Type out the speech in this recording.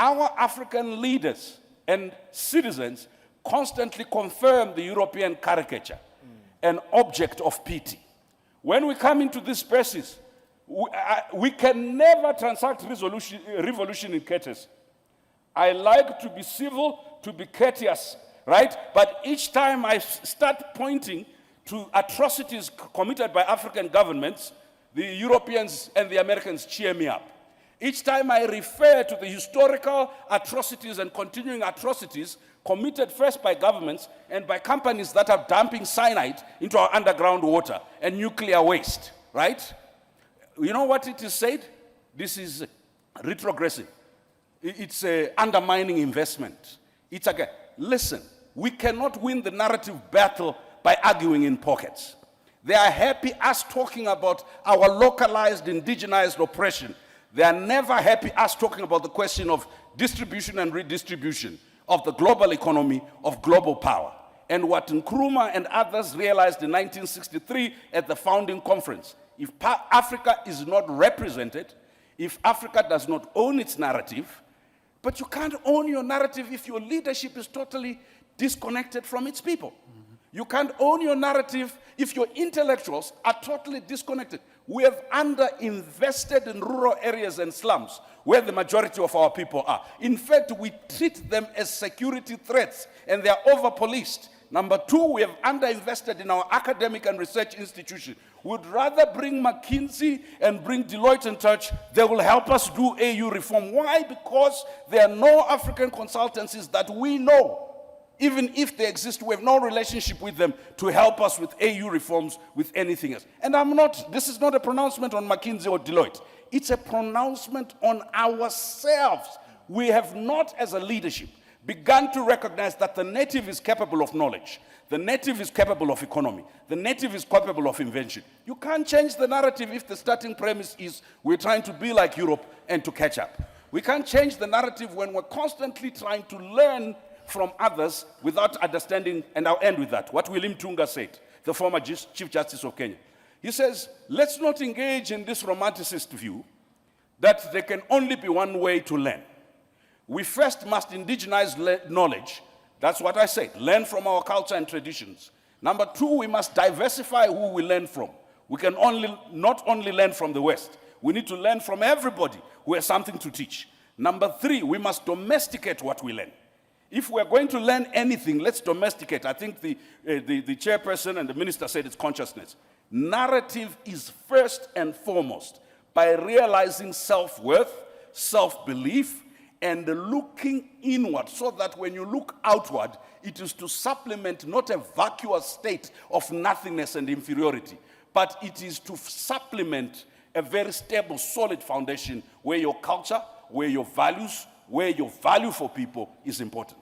Our African leaders and citizens constantly confirm the European caricature, an object of pity. When we come into these spaces, we can never transact revolution in courtesy. I like to be civil, to be courteous, right? But each time I start pointing to atrocities committed by African governments, the Europeans and the Americans cheer me up. Each time I refer to the historical atrocities and continuing atrocities committed first by governments and by companies that are dumping cyanide into our underground water and nuclear waste, right? You know what it is said? This is retrogressive. It's undermining investment. It's again, listen, we cannot win the narrative battle by arguing in pockets. They are happy us talking about our localized, indigenized oppression. They are never happy us talking about the question of distribution and redistribution of the global economy, of global power. And what Nkrumah and others realized in 1963 at the founding conference, if Africa is not represented, if Africa does not own its narrative, but you can't own your narrative if your leadership is totally disconnected from its people. You can't own your narrative if your intellectuals are totally disconnected. We have underinvested in rural areas and slums where the majority of our people are. In fact, we treat them as security threats and they are over-policed. Number two, we have underinvested in our academic and research institutions. We'd rather bring McKinsey and bring Deloitte and Touch. They will help us do AU reform. Why? Because there are no African consultancies that we know. Even if they exist, we have no relationship with them to help us with AU reforms, with anything else. And this is not a pronouncement on McKinsey or Deloitte. It's a pronouncement on ourselves. We have not, as a leadership, begun to recognize that the native is capable of knowledge. The native is capable of economy. The native is capable of invention. You can't change the narrative if the starting premise is we're trying to be like Europe and to catch up. We can't change the narrative when we're constantly trying to learn from others without understanding, and I'll end with that, what William Tunga said, the former Chief Justice of Kenya. He says, let's not engage in this romanticist view that there can only be one way to learn. We first must indigenize knowledge. That's what I said, learn from our culture and traditions. Number two, we must diversify who we learn from. We can not only learn from the West, we need to learn from everybody who has something to teach. Number three, we must domesticate what we learn. If we're going to learn anything, let's domesticate. I think the chairperson and the minister said it's consciousness. Narrative is first and foremost by realizing self-worth, self-belief, and looking inward so that when you look outward, it is to supplement not a vacuous state of nothingness and inferiority, but it is to supplement a very stable, solid foundation where your culture, where your values, where your value for people is important.